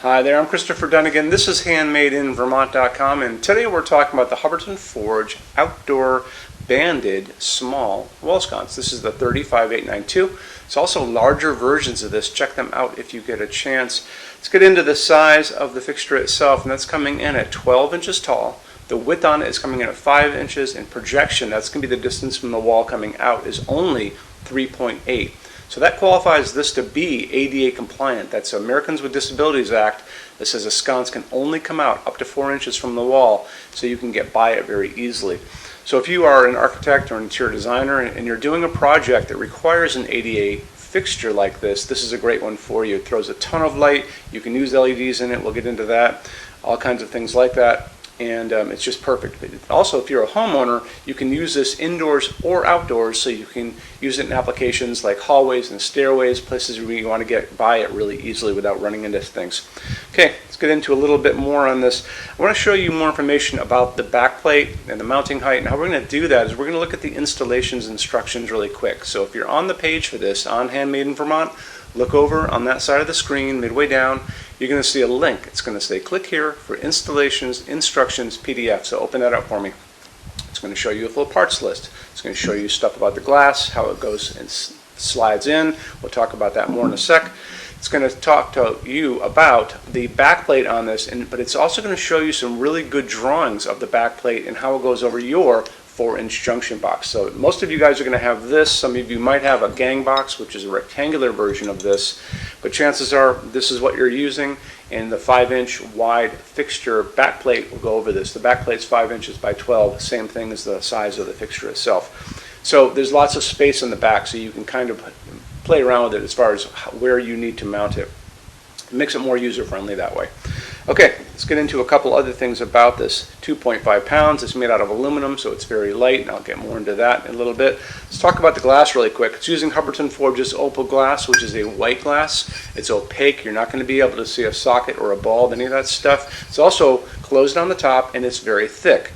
Hi there, I'm Christopher Dunnigan. This is HandmadeInVermont.com, and today we're talking about the Hubbardton Forge Outdoor Banded Small Wall Sconce. This is the 35892. It's also larger versions of this. Check them out if you get a chance. Let's get into the size of the fixture itself, and that's coming in at 12 inches tall. The width on it is coming in at 5 inches, and projection, that's going to be the distance from the wall coming out, is only 3.8. So that qualifies this to be ADA compliant. That's Americans with Disabilities Act that says a sconce can only come out up to 4 inches from the wall, so you can get by it very easily. So if you are an architect or an interior designer and you're doing a project that requires an ADA fixture like this, this is a great one for you. It throws a ton of light. You can use LEDs in it. We'll get into that. All kinds of things like that. And it's just perfect. But also, if you're a homeowner, you can use this indoors or outdoors, so you can use it in applications like hallways and stairways, places where you want to get by it really easily without running into things. Okay, let's get into a little bit more on this. I want to show you more information about the backplate and the mounting height, and how we're going to do that is we're going to look at the installations instructions really quick. So if you're on the page for this on Handmade in Vermont, look over on that side of the screen, midway down. You're going to see a link. It's going to say click here for installations, instructions, PDF. So open that up for me. It's going to show you a full parts list. It's going to show you stuff about the glass, how it goes and slides in. We'll talk about that more in a sec. It's going to talk to you about the backplate on this, but it's also going to show you some really good drawings of the backplate and how it goes over your 4-inch junction box. So most of you guys are going to have this. Some of you might have a gang box, which is a rectangular version of this, but chances are this is what you're using, and the 5-inch wide fixture backplate will go over this. The backplate's 5 inches by 12, same thing as the size of the fixture itself. So there's lots of space in the back, so you can kind of play around with it as far as where you need to mount it. It makes it more user-friendly that way. Okay, let's get into a couple other things about this. 2.5 pounds. It's made out of aluminum, so it's very light, and I'll get more into that in a little bit. Let's talk about the glass really quick. It's using Hubbardton Forge's opal glass, which is a white glass. It's opaque. You're not going to be able to see a socket or a bulb, any of that stuff. It's also closed on the top, and it's very thick.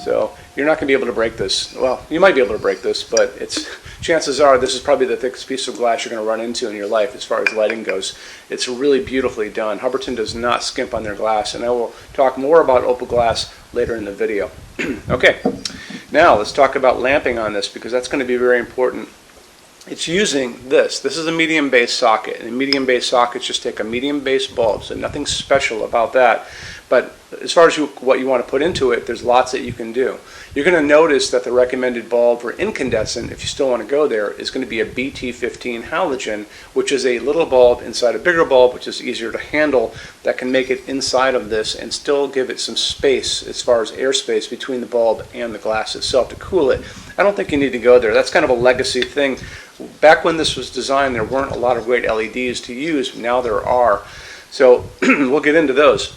So you're not going to be able to break this. Well, you might be able to break this, but chances are this is probably the thickest piece of glass you're going to run into in your life as far as lighting goes. It's really beautifully done. Hubbardton does not skimp on their glass, and I will talk more about opal glass later in the video. Okay, now let's talk about lamping on this, because that's going to be very important. It's using this. This is a medium base socket, and medium base sockets just take a medium base bulb, so nothing special about that. But as far as what you want to put into it, there's lots that you can do. You're going to notice that the recommended bulb for incandescent, if you still want to go there, is going to be a BT15 halogen, which is a little bulb inside a bigger bulb, which is easier to handle, that can make it inside of this and still give it some space as far as airspace between the bulb and the glass itself to cool it. I don't think you need to go there. That's kind of a legacy thing. Back when this was designed, there weren't a lot of great LEDs to use, but now there are. So we'll get into those.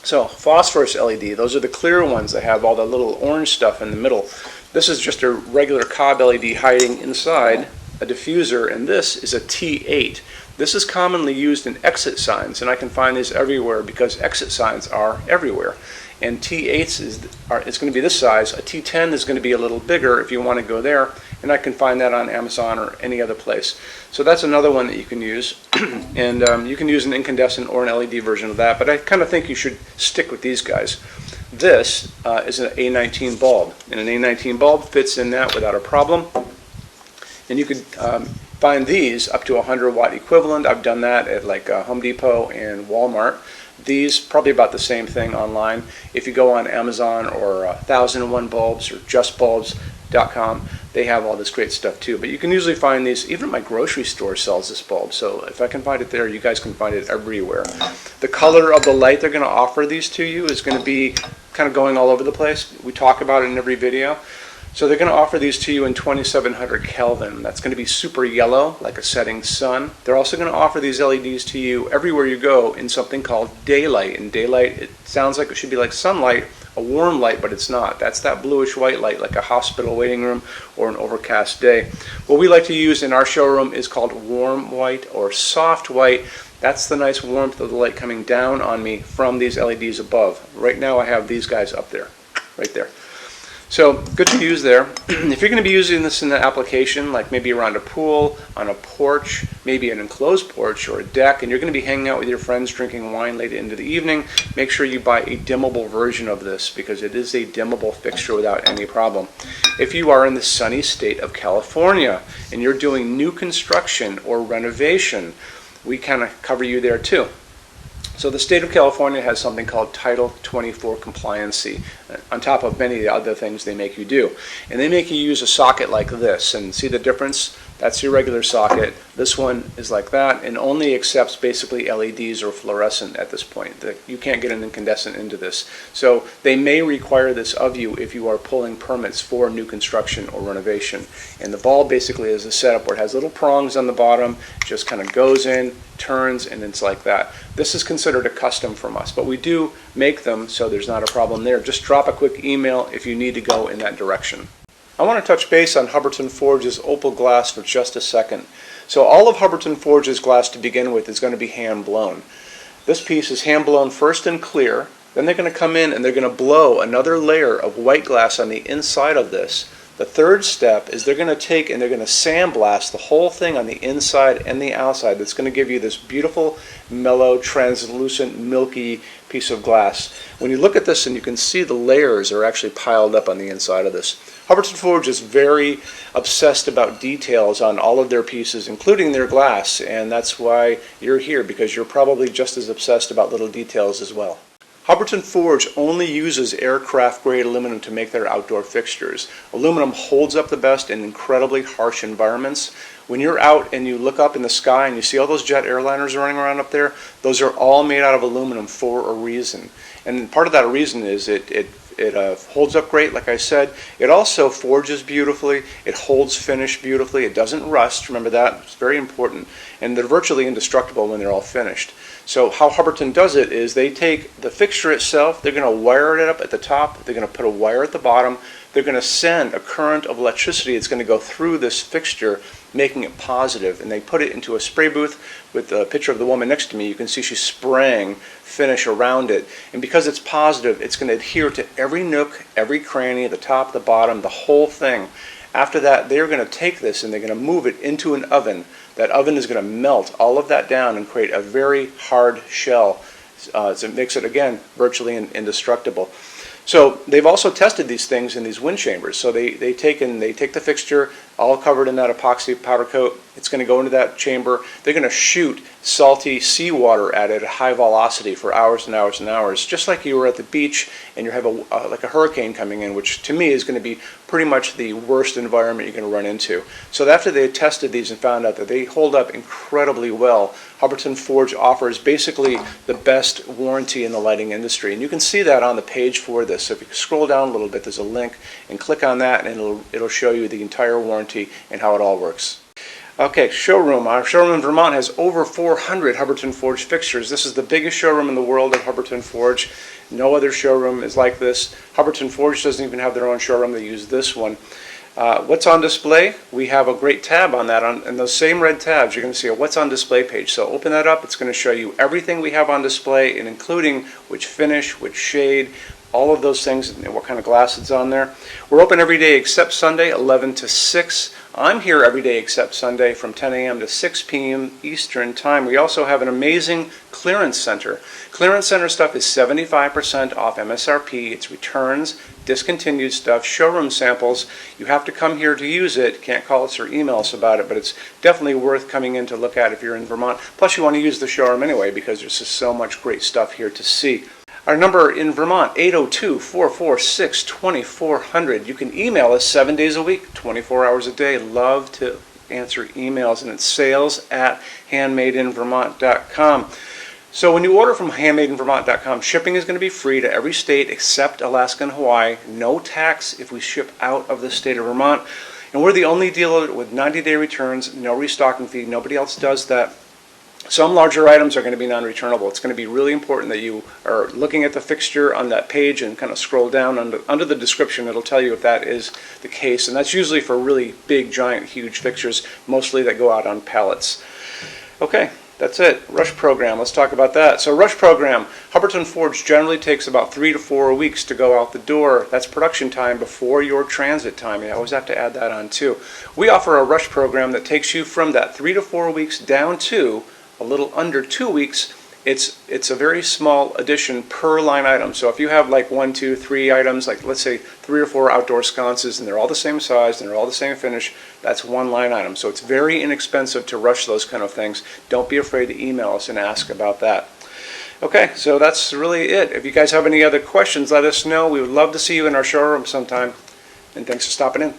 So phosphorus LED, those are the clear ones that have all the little orange stuff in the middle. This is just a regular cob LED hiding inside a diffuser, and this is a T8. This is commonly used in exit signs, and I can find these everywhere because exit signs are everywhere. And T8s it's going to be this size. A T10 is going to be a little bigger if you want to go there, and I can find that on Amazon or any other place. So that's another one that you can use, and you can use an incandescent or an LED version of that, but I kind of think you should stick with these guys. This is an A19 bulb, and an A19 bulb fits in that without a problem. And you could find these up to 100 watt equivalent. I've done that at like Home Depot and Walmart. These probably about the same thing online. If you go on Amazon or 1001 Bulbs or JustBulbs.com, they have all this great stuff too. But you can usually find these, even my grocery store sells this bulb. So if I can find it there, you guys can find it everywhere. The color of the light they're going to offer these to you is going to be kind of going all over the place. We talk about it in every video. So they're going to offer these to you in 2700 Kelvin. That's going to be super yellow, like a setting sun. They're also going to offer these LEDs to you everywhere you go in something called daylight. And daylight, it sounds like it should be like sunlight, a warm light, but it's not. That's that bluish white light, like a hospital waiting room or an overcast day. What we like to use in our showroom is called warm white or soft white. That's the nice warmth of the light coming down on me from these LEDs above. Right now I have these guys up there, right there. So good to use there. If you're going to be using this in an application, like maybe around a pool, on a porch, maybe an enclosed porch or a deck, and you're going to be hanging out with your friends drinking wine late into the evening, make sure you buy a dimmable version of this, because it is a dimmable fixture without any problem. If you are in the sunny state of California and you're doing new construction or renovation, we kind of cover you there too. So the state of California has something called Title 24 compliancy, on top of many of the other things they make you do. And they make you use a socket like this, and see the difference? That's your regular socket. This one is like that, and only accepts basically LEDs or fluorescent at this point. You can't get an incandescent into this. So they may require this of you if you are pulling permits for new construction or renovation. And the bulb basically is a setup where it has little prongs on the bottom, just kind of goes in, turns, and it's like that. This is considered a custom from us, but we do make them, so there's not a problem there. Just drop a quick email if you need to go in that direction. I want to touch base on Hubbardton Forge's opal glass for just a second. So all of Hubbardton Forge's glass to begin with is going to be hand blown. This piece is hand blown first in clear, then they're going to come in and they're going to blow another layer of white glass on the inside of this. The third step is they're going to take and they're going to sandblast the whole thing on the inside and the outside. That's going to give you this beautiful, mellow, translucent, milky piece of glass. When you look at this and you can see the layers are actually piled up on the inside of this. Hubbardton Forge is very obsessed about details on all of their pieces, including their glass, and that's why you're here, because you're probably just as obsessed about little details as well. Hubbardton Forge only uses aircraft-grade aluminum to make their outdoor fixtures. Aluminum holds up the best in incredibly harsh environments. When you're out and you look up in the sky and you see all those jet airliners running around up there, those are all made out of aluminum for a reason. And part of that reason is it holds up great, like I said. It also forges beautifully. It holds finish beautifully. It doesn't rust. Remember that. It's very important. And they're virtually indestructible when they're all finished. So how Hubbardton does it is they take the fixture itself, they're going to wire it up at the top, they're going to put a wire at the bottom, they're going to send a current of electricity that's going to go through this fixture, making it positive, and they put it into a spray booth. With the picture of the woman next to me, you can see she's spraying finish around it, and because it's positive, it's going to adhere to every nook, every cranny, the top, the bottom, the whole thing. After that, they're going to take this and they're going to move it into an oven. That oven is going to melt all of that down and create a very hard shell. So it makes it, again, virtually indestructible. So they've also tested these things in these wind chambers. So they take the fixture, all covered in that epoxy powder coat. It's going to go into that chamber. They're going to shoot salty seawater at it at high velocity for hours and hours and hours, just like you were at the beach and you have like a hurricane coming in, which to me is going to be pretty much the worst environment you're going to run into. So after they tested these and found out that they hold up incredibly well, Hubbardton Forge offers basically the best warranty in the lighting industry. And you can see that on the page for this. So if you scroll down a little bit, there's a link, and click on that and it'll show you the entire warranty and how it all works. Okay, showroom. Our showroom in Vermont has over 400 Hubbardton Forge fixtures. This is the biggest showroom in the world of Hubbardton Forge. No other showroom is like this. Hubbardton Forge doesn't even have their own showroom. They use this one. What's on display? We have a great tab on that. And those same red tabs, you're going to see a What's on Display page. So open that up. It's going to show you everything we have on display, and including which finish, which shade, all of those things, and what kind of glass it's on there. We're open every day except Sunday, 11 to 6. I'm here every day except Sunday from 10 a.m. to 6 p.m. Eastern Time. We also have an amazing clearance center. Clearance center stuff is 75% off MSRP. It's returns, discontinued stuff, showroom samples. You have to come here to use it. Can't call us or email us about it, but it's definitely worth coming in to look at if you're in Vermont. Plus you want to use the showroom anyway, because there's just so much great stuff here to see. Our number in Vermont, 802-446-2400. You can email us 7 days a week, 24 hours a day. Love to answer emails, and it's sales@HandmadeInVermont.com. So when you order from HandmadeInVermont.com, shipping is going to be free to every state except Alaska and Hawaii. No tax if we ship out of the state of Vermont. And we're the only dealer with 90-day returns, no restocking fee. Nobody else does that. Some larger items are going to be non-returnable. It's going to be really important that you are looking at the fixture on that page and kind of scroll down under the description. It'll tell you if that is the case. And that's usually for really big, giant, huge fixtures, mostly that go out on pallets. Okay, That's it. Rush program. Let's talk about that. So rush program. Hubbardton Forge generally takes about 3 to 4 weeks to go out the door. That's production time before your transit time. You always have to add that on too. We offer a rush program that takes you from that 3 to 4 weeks down to a little under 2 weeks. It's a very small addition per line item. So if you have like 1, 2, 3 items, like let's say 3 or 4 outdoor sconces, and they're all the same size and they're all the same finish, that's one line item. So it's very inexpensive to rush those kind of things. Don't be afraid to email us and ask about that. Okay, so that's really it. If you guys have any other questions, let us know. We would love to see you in our showroom sometime. And thanks for stopping in.